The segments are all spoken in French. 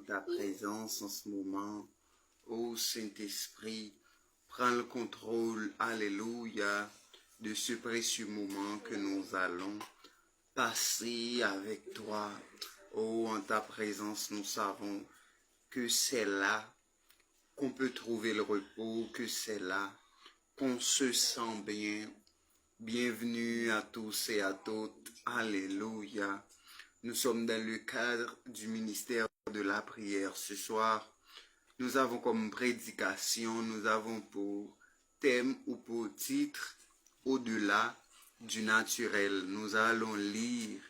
ta présence en ce moment. Ô Saint-Esprit, prends le contrôle, alléluia, de ce précieux moment que nous allons passer avec toi. Oh, en ta présence, nous savons que c'est là qu'on peut trouver le repos, que c'est là qu'on se sent bien. Bienvenue à tous et à toutes. Alléluia. Nous sommes dans le cadre du ministère de la prière. Ce soir, nous avons comme prédication, nous avons pour thème ou pour titre, au-delà du naturel. Nous allons lire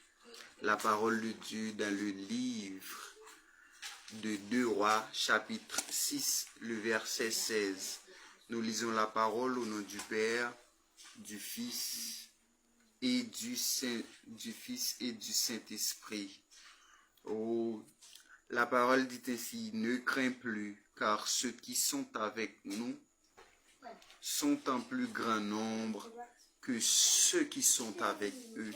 la parole de Dieu dans le livre de 2 Rois, chapitre 6, le verset 16. Nous lisons la parole au nom du Père, du Fils et du Saint-Esprit. Oh, la parole dit ainsi, ne crains plus, car ceux qui sont avec nous sont en plus grand nombre que ceux qui sont avec eux.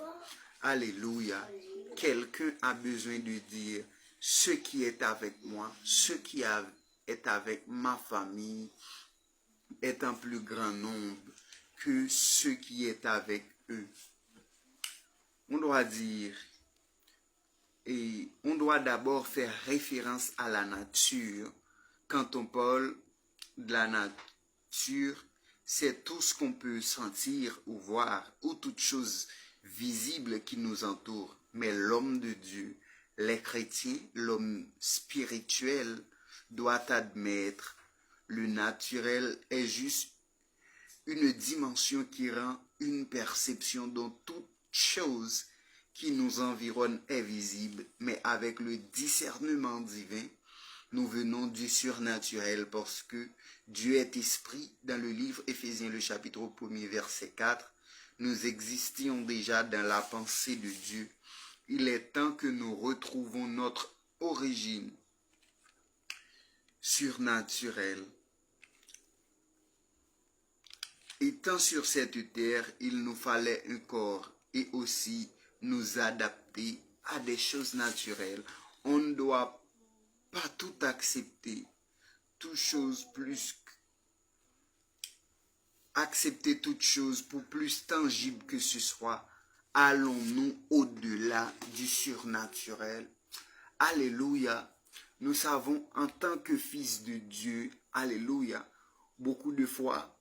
Alléluia. Quelqu'un a besoin de dire, ce qui est avec moi, ce qui est avec ma famille, est en plus grand nombre que ce qui est avec eux. On doit dire, et on doit d'abord faire référence à la nature. Quand on parle de la nature, c'est tout ce qu'on peut sentir ou voir, ou toute chose visible qui nous entoure. Mais l'homme de Dieu, les chrétiens, l'homme spirituel, doit admettre le naturel est juste une dimension qui rend une perception dont toute chose qui nous environne est visible, mais avec le discernement divin, nous venons du surnaturel parce que Dieu est esprit. Dans le livre Éphésiens, le chapitre 1er, verset 4, nous existions déjà dans la pensée de Dieu. Il est temps que nous retrouvons notre origine surnaturelle. Étant sur cette terre, il nous fallait un corps et aussi nous adapter à des choses naturelles. On ne doit pas tout accepter, accepter toute chose pour plus tangible que ce soit. Allons-nous au-delà du surnaturel? Alléluia. Nous savons en tant que fils de Dieu, alléluia, beaucoup de fois,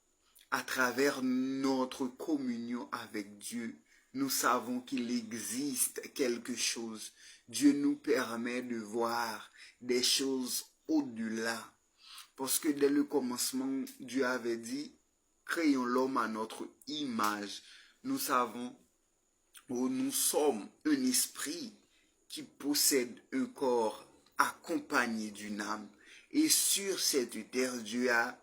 à travers notre communion avec Dieu, nous savons qu'il existe quelque chose. Dieu nous permet de voir des choses au-delà. Parce que dès le commencement, Dieu avait dit, créons l'homme à notre image. Nous savons, nous sommes un esprit qui possède un corps accompagné d'une âme. Et sur cette terre, Dieu a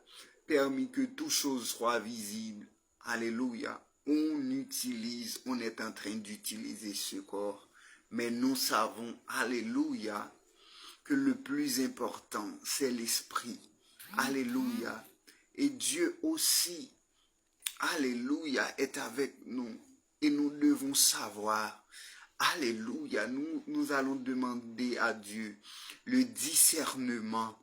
permis que toute chose soit visible. Alléluia. On est en train d'utiliser ce corps. Mais nous savons, alléluia, que le plus important, c'est l'esprit. Alléluia. Et Dieu aussi, alléluia, est avec nous. Et nous devons savoir, alléluia, nous allons demander à Dieu le discernement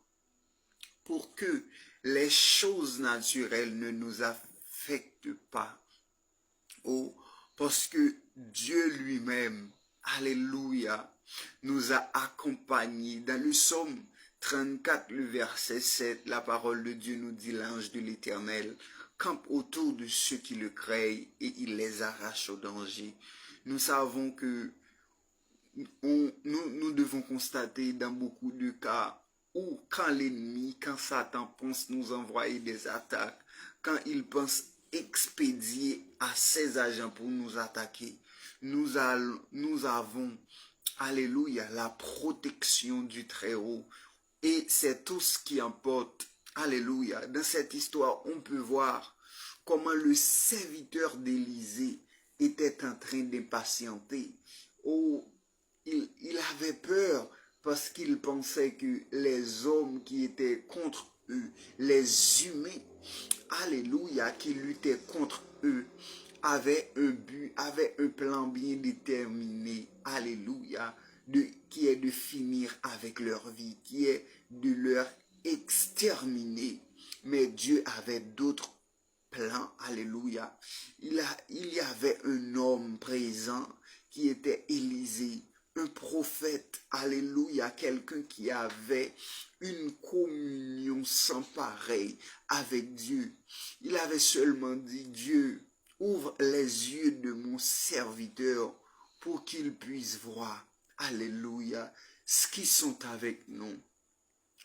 pour que les choses naturelles ne nous affectent pas. Oh, parce que Dieu lui-même, alléluia, nous a accompagnés. Dans le psaume 34, le verset 7, la parole de Dieu nous dit, l'ange de l'Éternel campe autour de ceux qui le craignent et il les arrache au danger. Nous savons que nous devons constater dans beaucoup de cas où quand l'ennemi, quand Satan pense nous envoyer des attaques, quand il pense expédier à ses agents pour nous attaquer, nous avons, alléluia, la protection du Très-Haut. Et c'est tout ce qui importe. Alléluia. Dans cette histoire, on peut voir comment le serviteur d'Élisée était en train d'impatienter. Oh, il avait peur parce qu'il pensait que les hommes qui étaient contre eux, les humains, alléluia, qui luttaient contre eux, avaient un but, avaient un plan bien déterminé. Alléluia. qui est de finir avec leur vie, qui est de leur exterminer. Mais Dieu avait d'autres plans. Alléluia. Il y avait un homme présent qui était Élisée, un prophète, alléluia, quelqu'un qui avait une communion sans pareil avec Dieu. Il avait seulement dit, Dieu, ouvre les yeux de mon serviteur pour qu'il puisse voir, alléluia, ce qui sont avec nous.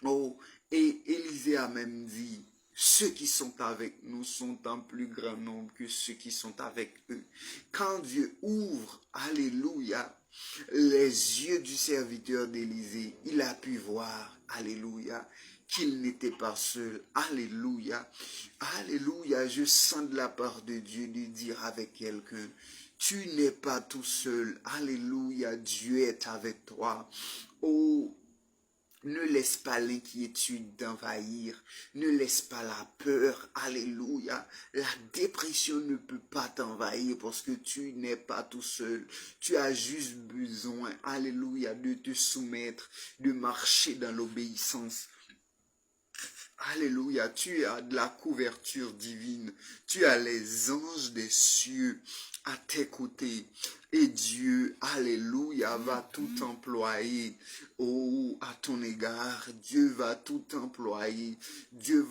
Oh, et Élisée a même dit, ceux qui sont avec nous sont en plus grand nombre que ceux qui sont avec eux. Quand Dieu ouvre, alléluia, les yeux du serviteur d'Élisée, il a pu voir, alléluia, qu'il n'était pas seul. Alléluia, alléluia, je sens de la part de Dieu de dire avec quelqu'un, tu n'es pas tout seul. Alléluia, Dieu est avec toi. Oh, ne laisse pas l'inquiétude t'envahir. Ne laisse pas la peur. Alléluia. La dépression ne peut pas t'envahir parce que tu n'es pas tout seul. Tu as juste besoin, alléluia, de te soumettre, de marcher dans l'obéissance. Alléluia, tu as de la couverture divine. Tu as les anges des cieux à tes côtés. Et Dieu, alléluia, va tout employer. Oh, à ton égard, Dieu va tout employer. Dieu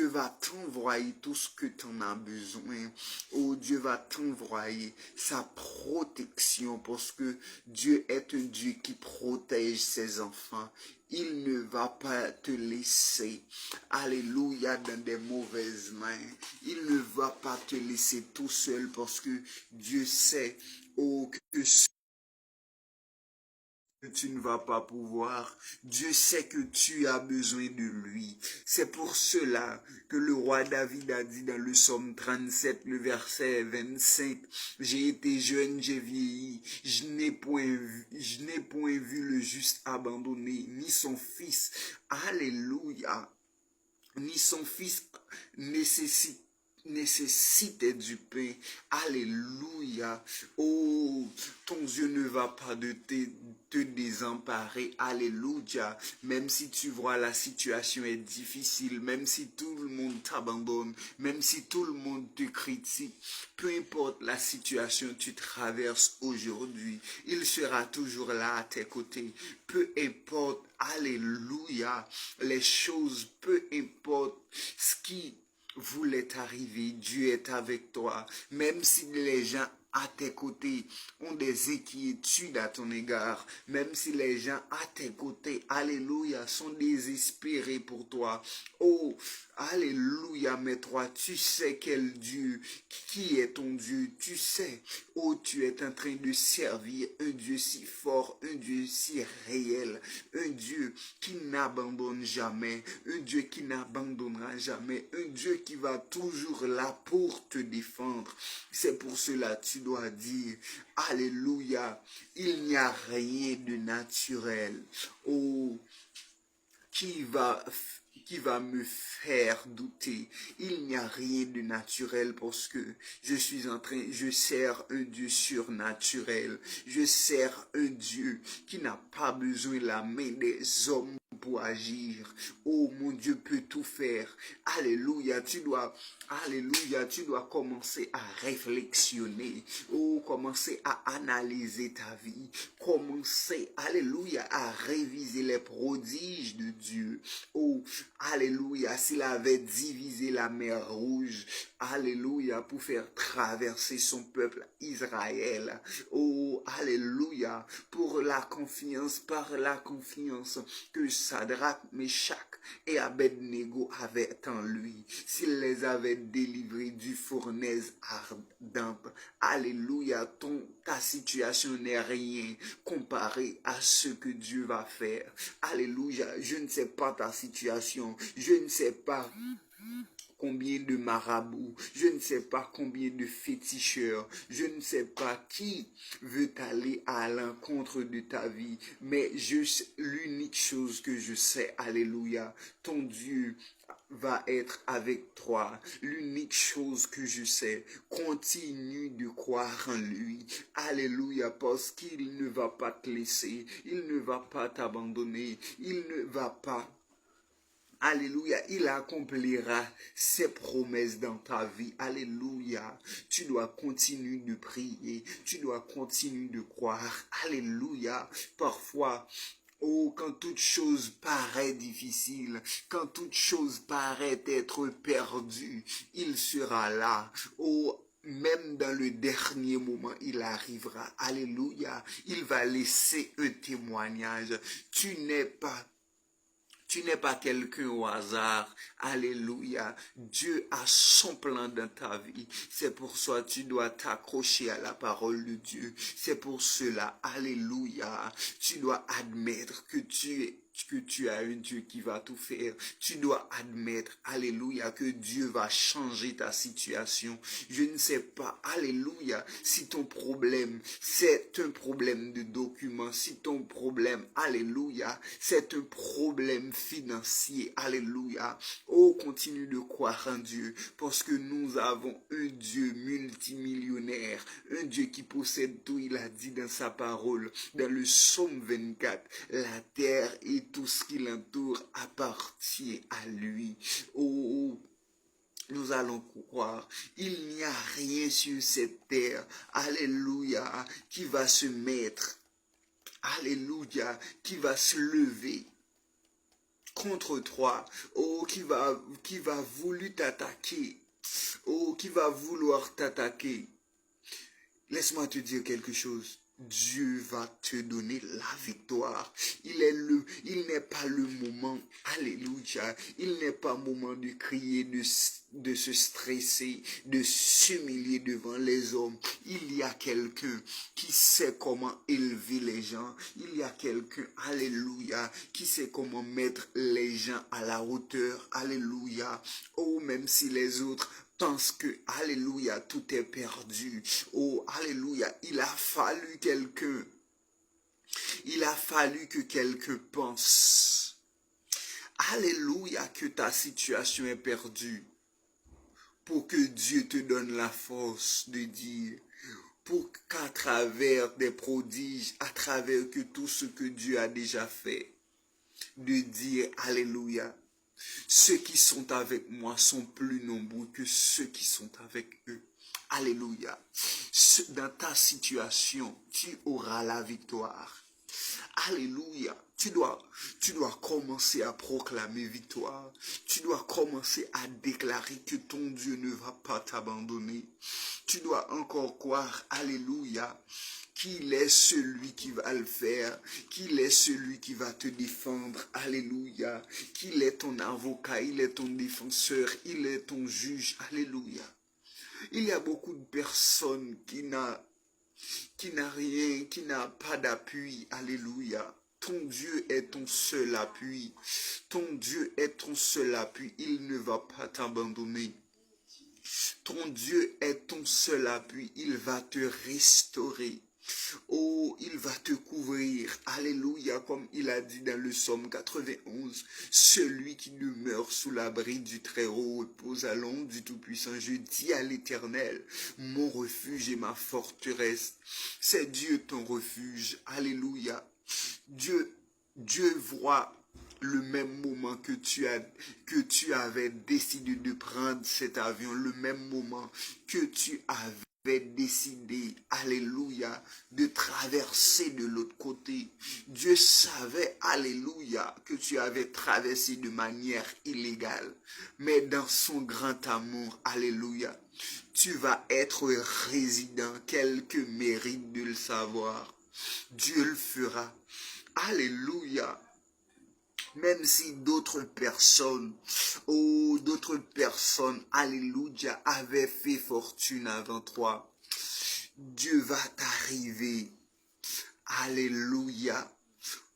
va t'envoyer tout ce que tu en as besoin. Oh, Dieu va t'envoyer sa protection parce que Dieu est un Dieu qui protège ses enfants. Il ne va pas te laisser, alléluia, dans des mauvaises mains. Il ne va pas te laisser tout seul parce que Dieu sait, oh, que tu ne vas pas pouvoir. Dieu sait que tu as besoin de lui. C'est pour cela que le roi David a dit dans le psaume 37, le verset 25, j'ai été jeune, j'ai vieilli, je n'ai point vu le juste abandonné, ni son fils, alléluia, ni son fils nécessitait du pain. Alléluia. Oh, ton Dieu ne va pas te désemparer. Alléluia. Même si tu vois la situation est difficile, même si tout le monde t'abandonne, même si tout le monde te critique, peu importe la situation que tu traverses aujourd'hui, il sera toujours là à tes côtés. Peu importe, alléluia, les choses, peu importe ce qui voulait arriver, Dieu est avec toi. Même si les gens à tes côtés ont des inquiétudes à ton égard, même si les gens à tes côtés, alléluia, sont désespérés pour toi. Oh, alléluia, mais toi, tu sais quel Dieu, qui est ton Dieu, tu sais, oh, tu es en train de servir un Dieu si fort, un Dieu si réel, un Dieu qui n'abandonne jamais, un Dieu qui n'abandonnera jamais, un Dieu qui va toujours là pour te défendre. C'est pour cela que tu dois dire, alléluia, il n'y a rien de naturel. Oh, qui va me faire douter. Il n'y a rien de naturel parce que je sers un Dieu surnaturel. Je sers un Dieu qui n'a pas besoin de la main des hommes pour agir. Oh, mon Dieu peut tout faire. Alléluia, tu dois commencer à réflexionner. Oh, commencer à analyser ta vie. Commencer, alléluia, à réviser les prodiges de Dieu. Oh, alléluia, s'il avait divisé la mer Rouge, alléluia, pour faire traverser son peuple Israël. Oh, alléluia, par la confiance que Sadrach, Meshach et Abednego avaient en lui. S'il les avait délivrés du fournaise ardente, alléluia, ta situation n'est rien comparé à ce que Dieu va faire. Alléluia, je ne sais pas ta situation, je ne sais pas combien de marabouts, je ne sais pas combien de féticheurs, je ne sais pas qui veut aller à l'encontre de ta vie, mais l'unique chose que je sais, alléluia, ton Dieu va être avec toi. L'unique chose que je sais, continue de croire en lui. Alléluia, parce qu'il ne va pas te laisser, il ne va pas t'abandonner, il ne va pas. Alléluia, il accomplira ses promesses dans ta vie. Alléluia, tu dois continuer de prier, tu dois continuer de croire. Alléluia, parfois, oh, quand toute chose paraît difficile, quand toute chose paraît être perdue, il sera là. Oh, même dans le dernier moment, il arrivera. Alléluia, il va laisser un témoignage. Tu n'es pas quelqu'un au hasard. Alléluia. Dieu a son plan dans ta vie. C'est pour ça que tu dois t'accrocher à la parole de Dieu. C'est pour cela, alléluia, tu dois admettre que tu as un Dieu qui va tout faire. Tu dois admettre, alléluia, que Dieu va changer ta situation. Je ne sais pas, alléluia, si ton problème, c'est un problème de documents, si ton problème, alléluia, c'est un problème financier, alléluia. Oh, continue de croire en Dieu, parce que nous avons un Dieu multimillionnaire, un Dieu qui possède tout. Il a dit dans sa parole, dans le psaume 24, la terre et tout ce qui l'entoure appartient à lui. Oh, nous allons croire, il n'y a rien sur cette terre, alléluia, qui va se mettre, alléluia, qui va se lever contre toi, oh, qui va vouloir t'attaquer, oh, qui va vouloir t'attaquer. Laisse-moi te dire quelque chose. Dieu va te donner la victoire. Il n'est pas le moment, alléluia, il n'est pas moment de crier, de se stresser, de s'humilier devant les hommes. Il y a quelqu'un qui sait comment élever les gens. Il y a quelqu'un, alléluia, qui sait comment mettre les gens à la hauteur, alléluia. Oh, même si les autres pense que, alléluia, tout est perdu. Oh, alléluia, il a fallu que quelqu'un pense, alléluia, que ta situation est perdue, pour que Dieu te donne la force de dire, pour qu'à travers des prodiges, à travers que tout ce que Dieu a déjà fait, de dire, alléluia, ceux qui sont avec moi sont plus nombreux que ceux qui sont avec eux. Alléluia. Dans ta situation, tu auras la victoire. Alléluia. Tu dois commencer à proclamer victoire. Tu dois commencer à déclarer que ton Dieu ne va pas t'abandonner. Tu dois encore croire, alléluia, qu'il est celui qui va le faire, qu'il est celui qui va te défendre, alléluia, qu'il est ton avocat, il est ton défenseur, il est ton juge, alléluia. Il y a beaucoup de personnes qui n'a rien, qui n'a pas d'appui, alléluia. Ton Dieu est ton seul appui, ton Dieu est ton seul appui, il ne va pas t'abandonner. Ton Dieu est ton seul appui, il va te restaurer. Oh, il va te couvrir, alléluia, comme il a dit dans le psaume 91, celui qui demeure sous l'abri du Très-Haut repose à l'ombre du Tout-Puissant. Je dis à l'Éternel, mon refuge et ma forteresse. C'est Dieu ton refuge, alléluia. Dieu voit le même moment que tu avais décidé de prendre cet avion, le même moment que tu avais décidé, alléluia, de traverser de l'autre côté. Dieu savait, alléluia, que tu avais traversé de manière illégale. Mais dans son grand amour, alléluia, tu vas être résident, quelqu'un mérite de le savoir. Dieu le fera. Alléluia. Même si d'autres personnes, alléluia, avaient fait fortune avant toi, Dieu va t'arriver, alléluia,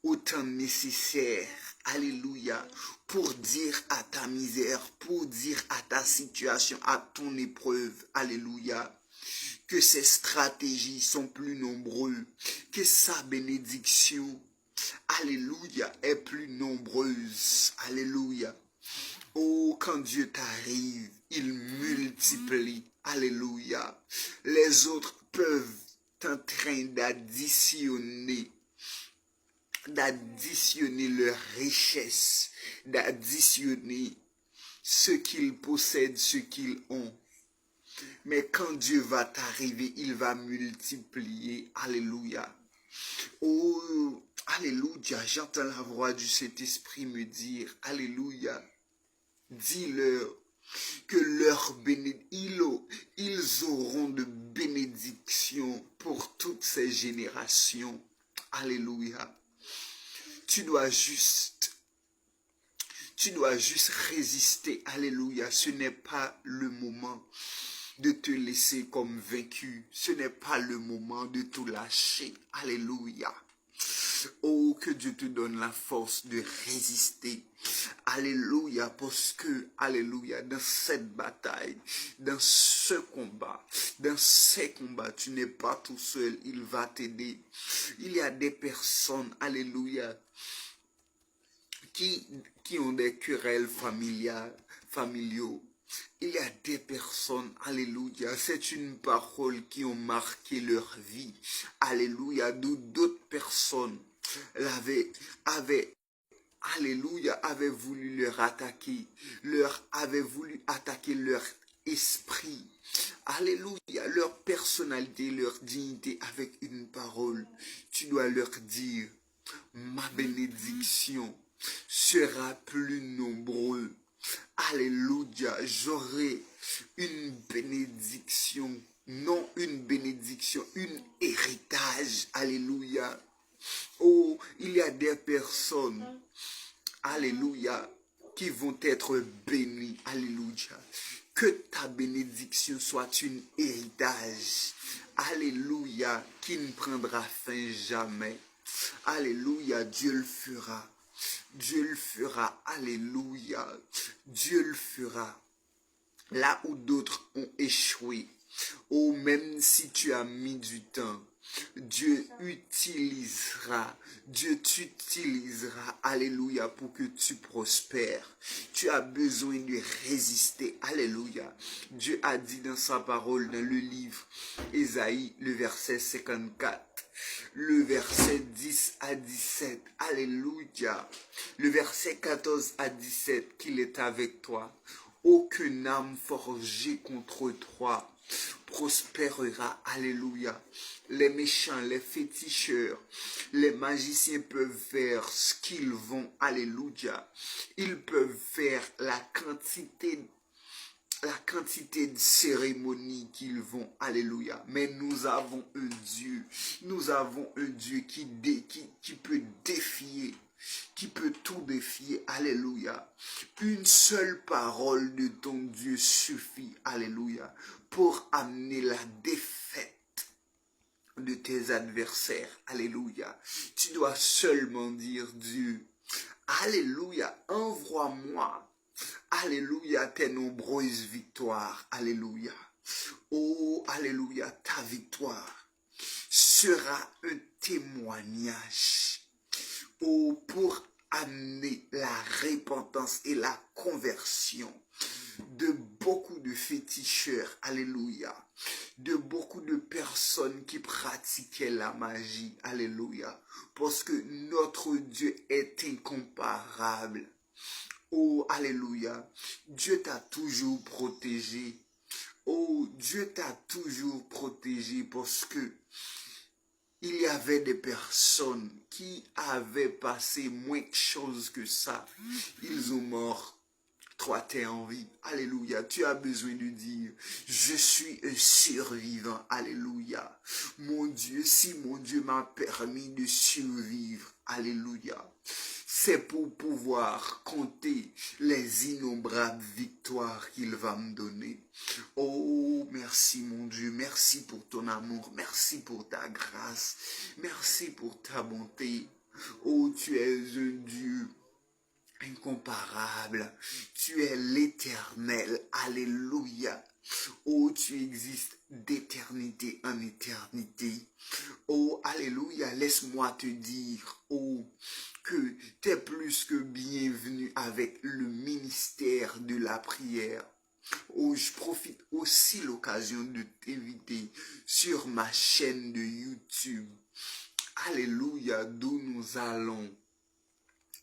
au temps nécessaire, alléluia, pour dire à ta misère, pour dire à ta situation, à ton épreuve, alléluia, que ses stratégies sont plus nombreuses, que sa bénédiction, alléluia, est plus nombreuse, alléluia. Oh, quand Dieu t'arrive, il multiplie, alléluia. Les autres peuvent en train d'additionner leur richesse, d'additionner ce qu'ils possèdent, ce qu'ils ont. Mais quand Dieu va t'arriver, il va multiplier. Alléluia. Oh, alléluia. J'entends la voix du Saint-Esprit me dire, alléluia. Dis-leur que ils auront de bénédictions pour toutes ces générations. Alléluia. Tu dois juste résister. Alléluia. Ce n'est pas le moment de te laisser comme vaincu. Ce n'est pas le moment de tout lâcher. Alléluia. Oh, que Dieu te donne la force de résister. Alléluia, parce que, alléluia, dans cette bataille, dans ce combat, dans ces combats, tu n'es pas tout seul, il va t'aider. Il y a des personnes, alléluia, qui ont des querelles familiaux. Il y a des personnes, alléluia, c'est une parole qui ont marqué leur vie. Alléluia, d'où d'autres personnes avaient voulu voulu attaquer leur esprit. Alléluia, leur personnalité, leur dignité avec une parole. Tu dois leur dire, ma bénédiction sera plus nombreuse. Alléluia, j'aurai une bénédiction, non une bénédiction, un héritage. Alléluia. Oh, il y a des personnes, alléluia, qui vont être bénies. Alléluia. Que ta bénédiction soit un héritage. Alléluia, qui ne prendra fin jamais. Alléluia, Dieu le fera. Dieu le fera, alléluia, Dieu le fera. Là où d'autres ont échoué, ou même si tu as mis du temps, Dieu t'utilisera, alléluia, pour que tu prospères. Tu as besoin de résister, alléluia. Dieu a dit dans sa parole, dans le livre Ésaïe, le verset 54, le verset 10 à 17, alléluia. Le verset 14 à 17, qu'il est avec toi. Aucune âme forgée contre toi prospérera, alléluia. Les méchants, les féticheurs, les magiciens peuvent faire ce qu'ils vont, alléluia. Ils peuvent faire la quantité de cérémonies qu'ils vont, alléluia. Mais nous avons un Dieu qui peut défier, qui peut tout défier, alléluia. Une seule parole de ton Dieu suffit, alléluia, pour amener la défaite de tes adversaires, alléluia. Tu dois seulement dire, Dieu, alléluia, envoie-moi, alléluia, tes nombreuses victoires, alléluia. Oh, alléluia, ta victoire sera un témoignage, oh, pour amener la repentance et la conversion de beaucoup de féticheurs, alléluia, de beaucoup de personnes qui pratiquaient la magie, alléluia, parce que notre Dieu est incomparable. Oh, alléluia, Dieu t'a toujours protégé. Oh, Dieu t'a toujours protégé parce que il y avait des personnes qui avaient passé moins de choses que ça. Ils ont mort. Toi, tu es en vie. Alléluia. Tu as besoin de dire, je suis un survivant. Alléluia. Mon Dieu, si mon Dieu m'a permis de survivre. Alléluia. C'est pour pouvoir compter les innombrables victoires qu'il va me donner. Oh, merci mon Dieu. Merci pour ton amour. Merci pour ta grâce. Merci pour ta bonté. Oh, tu es un Dieu incomparable. Tu es l'Éternel. Alléluia. Oh, tu existes d'éternité en éternité. Oh, alléluia, laisse-moi te dire, oh, que tu es plus que bienvenu avec le ministère de la prière. Oh, je profite aussi l'occasion de t'inviter sur ma chaîne de YouTube. Alléluia, d'où nous allons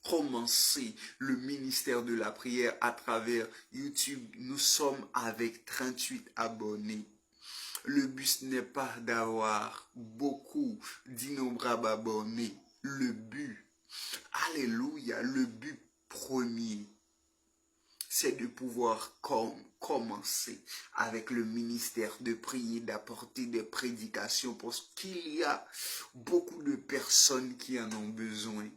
commencer le ministère de la prière à travers YouTube. Nous sommes avec 38 abonnés. Le but n'est pas d'avoir beaucoup d'innombrables abonnés. Le but, alléluia, le but premier, c'est de pouvoir commencer avec le ministère de prier, d'apporter des prédications parce qu'il y a beaucoup de personnes qui en ont besoin.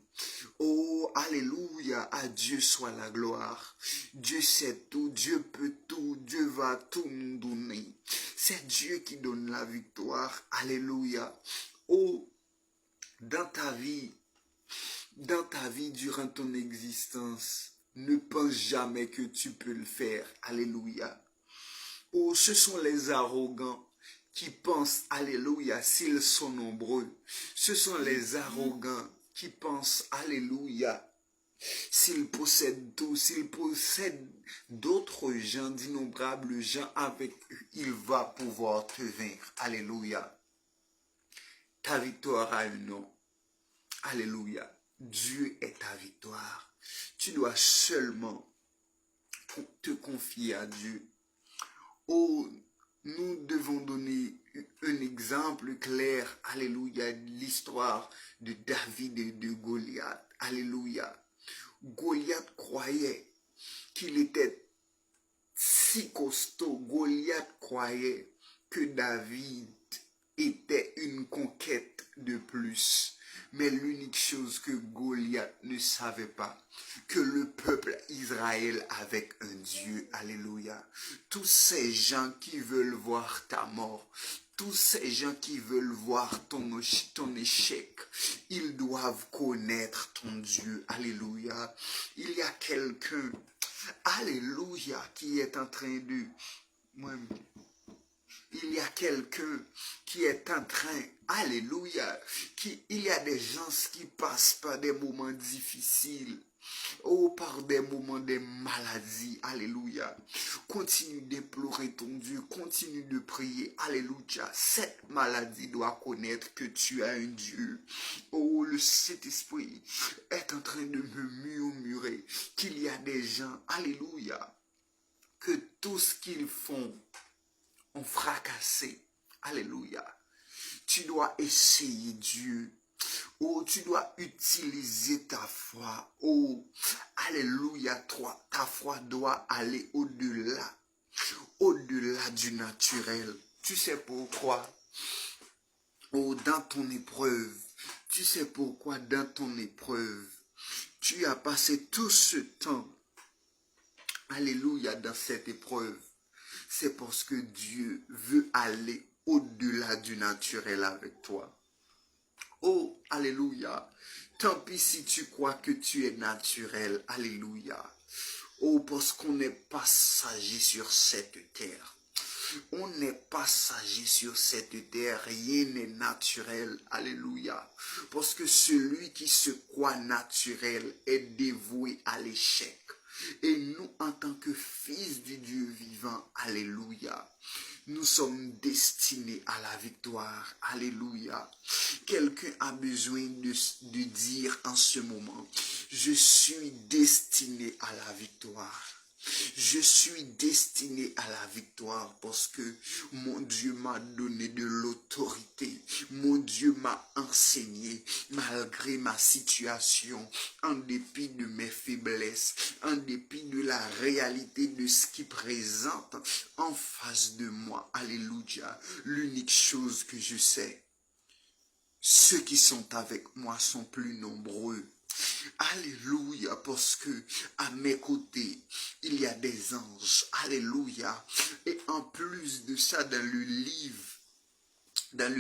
Oh, alléluia, à Dieu soit la gloire. Dieu sait tout, Dieu peut tout, Dieu va tout nous donner. C'est Dieu qui donne la victoire. Alléluia. Oh, dans ta vie, durant ton existence, ne pense jamais que tu peux le faire. Alléluia. Oh, ce sont les arrogants qui pensent, alléluia, s'ils sont nombreux. Ce sont les arrogants qui pensent, alléluia, s'ils possèdent tout, s'ils possèdent d'autres gens, d'innombrables gens avec eux, il va pouvoir te vaincre. Alléluia. Ta victoire a un nom. Alléluia. Dieu est ta victoire. Tu dois seulement te confier à Dieu. Oh, nous devons donner un exemple clair, alléluia, de l'histoire de David et de Goliath. Alléluia. Goliath croyait qu'il était si costaud. Goliath croyait que David était une conquête de plus. Mais l'unique chose que Goliath ne savait pas, que le peuple Israël avait un Dieu. Alléluia. Tous ces gens qui veulent voir ta mort, tous ces gens qui veulent voir ton échec, ils doivent connaître ton Dieu. Alléluia. Il y a quelqu'un, alléluia, qui est en train de... Il y a quelqu'un qui est en train, alléluia, il y a des gens qui passent par des moments difficiles, oh, par des moments de maladie, alléluia. Continue d'implorer ton Dieu, continue de prier, alléluia. Cette maladie doit connaître que tu as un Dieu. Oh, le Saint-Esprit est en train de me murmurer qu'il y a des gens, alléluia, que tout ce qu'ils font, ont fracassé. Alléluia. Tu dois essayer Dieu. Oh, tu dois utiliser ta foi. Oh, alléluia. Ta foi doit aller au-delà. Au-delà du naturel. Tu sais pourquoi? Oh, dans ton épreuve. Tu sais pourquoi dans ton épreuve, tu as passé tout ce temps. Alléluia, dans cette épreuve. C'est parce que Dieu veut aller au-delà du naturel avec toi. Oh, alléluia. Tant pis si tu crois que tu es naturel. Alléluia. Oh, parce qu'on n'est pas passager sur cette terre. On n'est pas passager sur cette terre. Rien n'est naturel. Alléluia. Parce que celui qui se croit naturel est dévoué à l'échec. Et nous, en tant que fils du Dieu vivant, alléluia, nous sommes destinés à la victoire, alléluia. Quelqu'un a besoin de dire en ce moment, je suis destiné à la victoire. Je suis destiné à la victoire parce que mon Dieu m'a donné de l'autorité. Mon Dieu m'a enseigné malgré ma situation, en dépit de mes faiblesses, en dépit de la réalité de ce qui présente en face de moi. Alléluia. L'unique chose que je sais, ceux qui sont avec moi sont plus nombreux. Alléluia, parce que à mes côtés, il y a des anges. Alléluia. Et en plus de ça, dans le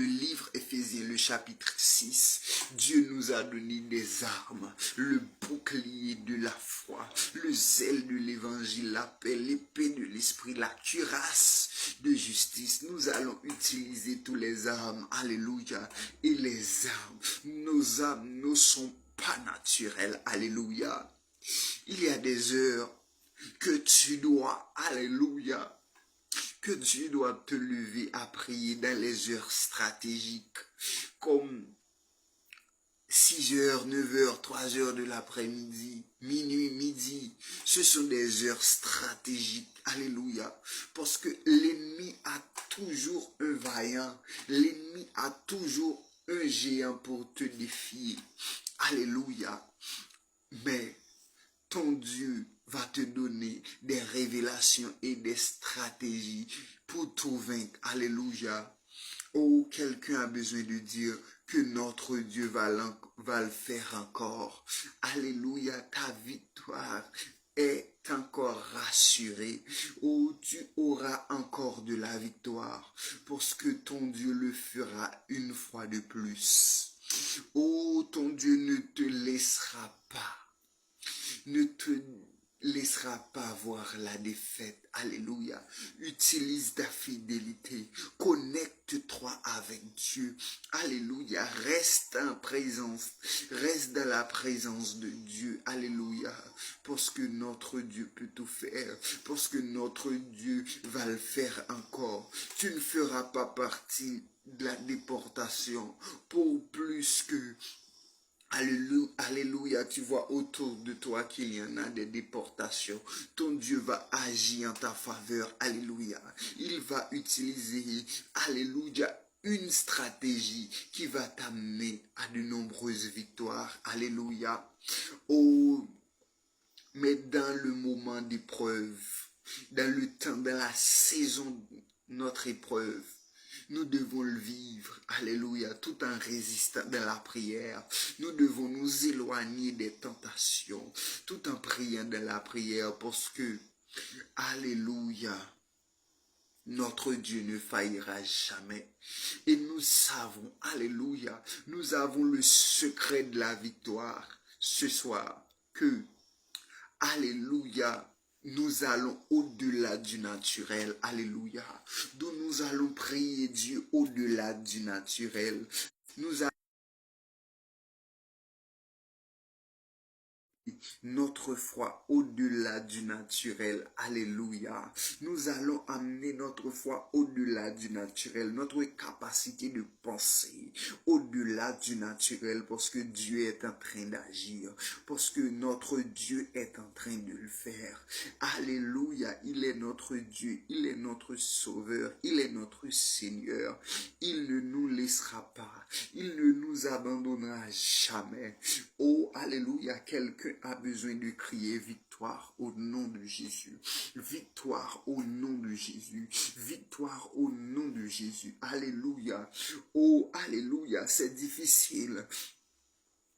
livre Éphésiens, le chapitre 6, Dieu nous a donné des armes, le bouclier de la foi. le zèle de l'évangile, la paix, l'épée de l'esprit, la cuirasse de justice. Nous allons utiliser tous les armes, alléluia. Et les armes ne sont pas naturelles, alléluia. Il y a des heures que tu dois, alléluia, que tu dois te lever à prier dans les heures stratégiques, comme 6 heures, 9 heures, 3 heures de l'après-midi, minuit, midi. Ce sont des heures stratégiques. Alléluia. Parce que l'ennemi a toujours un vaillant. L'ennemi a toujours un géant pour te défier. Alléluia. Mais ton Dieu va te donner des révélations et des stratégies pour tout vaincre. Alléluia. Oh, quelqu'un a besoin de dire que notre Dieu va le faire encore. Alléluia, ta victoire est encore rassurée. Oh, tu auras encore de la victoire parce que ton Dieu le fera une fois de plus. Oh, ton Dieu ne te laissera pas. Ne te laissera pas voir la défaite. Alléluia. Utilise ta fidélité. Connecte-toi avec Dieu. Alléluia. Reste en présence. Reste dans la présence de Dieu. Alléluia. Parce que notre Dieu peut tout faire. Parce que notre Dieu va le faire encore. Tu ne feras pas partie de la déportation pour plus que alléluia, alléluia, tu vois autour de toi qu'il y en a des déportations. Ton Dieu va agir en ta faveur. Alléluia. Il va utiliser, alléluia, une stratégie qui va t'amener à de nombreuses victoires. Alléluia. Oh, mais dans le moment d'épreuve, dans le temps, dans la saison de notre épreuve, nous devons le vivre, alléluia, tout en résistant dans la prière. Nous devons nous éloigner des tentations, tout en priant dans la prière, parce que, alléluia, notre Dieu ne faillira jamais. Et nous savons, alléluia, nous avons le secret de la victoire ce soir, que, alléluia, nous allons au-delà du naturel. Alléluia. D'où nous allons prier Dieu au-delà du naturel. Nous allons notre foi au-delà du naturel. Alléluia. Nous allons amener notre foi au-delà du naturel, notre capacité de penser au-delà du naturel, parce que Dieu est en train d'agir, parce que notre Dieu est en train de le faire. Alléluia. Il est notre Dieu, il est notre Sauveur, il est notre Seigneur. Il ne nous laissera pas, il ne nous abandonnera jamais. Oh, alléluia, quelqu'un a besoin de crier victoire au nom de Jésus. Victoire au nom de Jésus. Victoire au nom de Jésus. Alléluia. Oh, alléluia, c'est difficile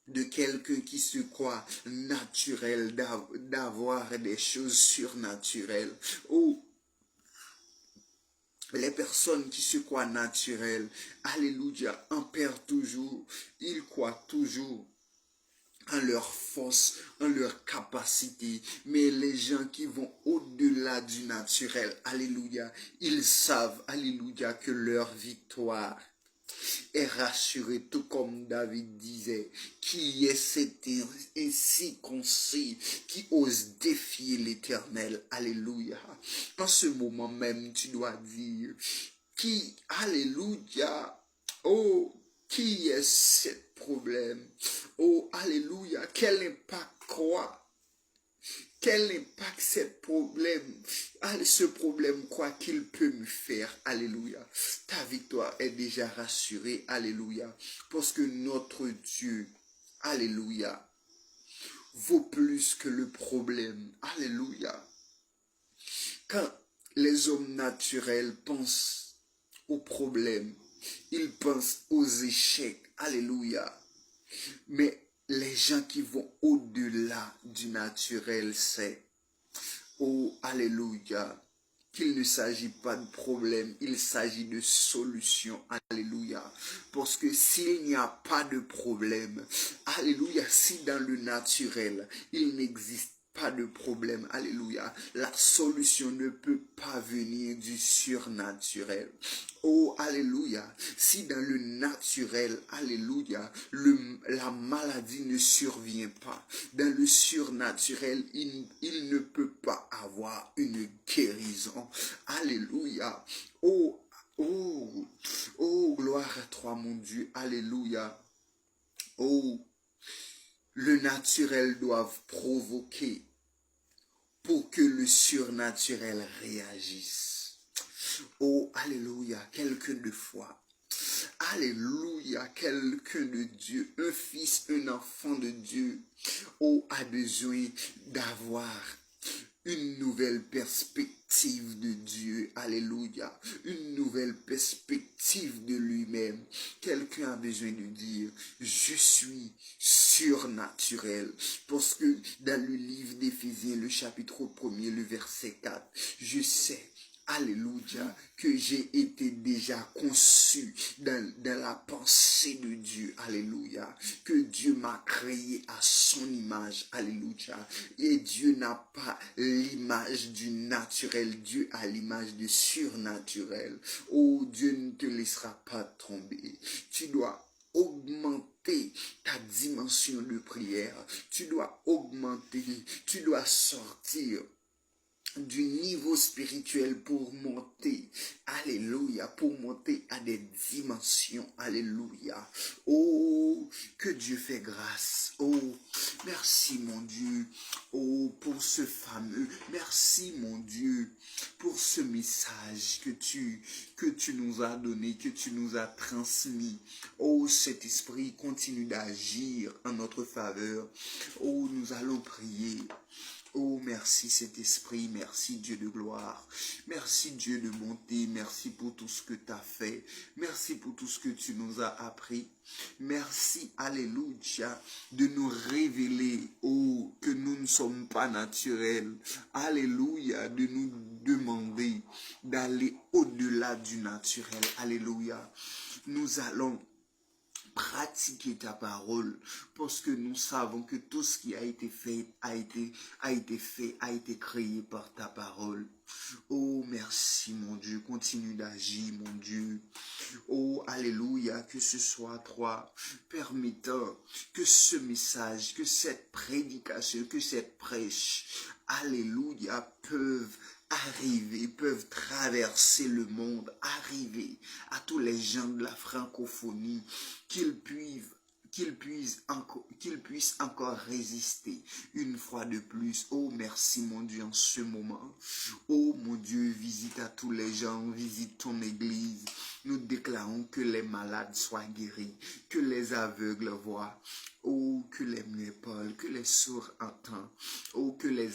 de quelqu'un qui se croit naturel, d'avoir des choses surnaturelles. Oh, les personnes qui se croient naturelles, alléluia, en perdent toujours. Ils croient toujours en leur force, en leur capacité. Mais les gens qui vont au-delà du naturel, alléluia, ils savent, alléluia, que leur victoire est rassurée, tout comme David disait, qui est cet incirconcis, qui ose défier l'Éternel, alléluia. En ce moment même, tu dois dire, qui, alléluia, oh, qui est ce problème? Oh, alléluia, quel impact croit? Quel impact ce problème quoi qu'il peut me faire? Alléluia. Ta victoire est déjà rassurée. Alléluia. Parce que notre Dieu, alléluia, vaut plus que le problème. Alléluia. Quand les hommes naturels pensent aux problèmes, ils pensent aux échecs. Alléluia. Mais les gens qui vont au-delà du naturel, c'est, oh, alléluia, qu'il ne s'agit pas de problème, il s'agit de solution. Alléluia. Parce que s'il n'y a pas de problème, alléluia, si dans le naturel, il n'existe pas de problème. Alléluia. La solution ne peut pas venir du surnaturel. Oh, alléluia. Si dans le naturel, alléluia, la maladie ne survient pas, dans le surnaturel, il ne peut pas avoir une guérison. Alléluia. Oh, oh, oh, gloire à toi, mon Dieu. Alléluia. Oh, le naturel doit provoquer pour que le surnaturel réagisse. Oh, alléluia, quelqu'un de foi. Alléluia, quelqu'un de Dieu, un fils, un enfant de Dieu, oh, a besoin d'avoir une nouvelle perspective de Dieu. Alléluia. Une nouvelle perspective de lui-même. Quelqu'un a besoin de dire, je suis surnaturel. Parce que dans le livre d'Éphésiens, le chapitre 1er, le verset 4, je sais, alléluia, que j'ai été déjà conçu dans la pensée de Dieu, alléluia, que Dieu m'a créé à son image, alléluia, et Dieu n'a pas l'image du naturel, Dieu a l'image du surnaturel. Oh, Dieu ne te laissera pas tomber, tu dois augmenter ta dimension de prière, tu dois augmenter, tu dois sortir du niveau spirituel pour monter, alléluia, pour monter à des dimensions, alléluia. Oh, que Dieu fait grâce. Oh, merci mon Dieu, oh, pour ce fameux, merci mon Dieu, pour ce message que tu nous as donné, que tu nous as transmis. Oh, cet esprit continue d'agir en notre faveur. Oh, nous allons prier. Oh, merci Saint-Esprit, merci Dieu de gloire, merci Dieu de bonté, merci pour tout ce que tu as fait, merci pour tout ce que tu nous as appris, merci, alléluia, de nous révéler, oh, que nous ne sommes pas naturels, alléluia, de nous demander d'aller au-delà du naturel, alléluia, nous allons pratiquer ta parole parce que nous savons que tout ce qui a été fait a été créé par ta parole. Oh, merci mon Dieu, continue d'agir mon Dieu. Oh, alléluia, que ce soit toi permettant que ce message, que cette prédication, que cette prêche, alléluia, peuvent traverser le monde, arriver à tous les gens de la francophonie, qu'ils puissent encore résister une fois de plus. Oh, merci mon Dieu en ce moment. Oh mon Dieu, visite à tous les gens, visite ton église. Nous déclarons que les malades soient guéris, que les aveugles voient, oh, que les muets parlent, que les sourds entendent, oh, que les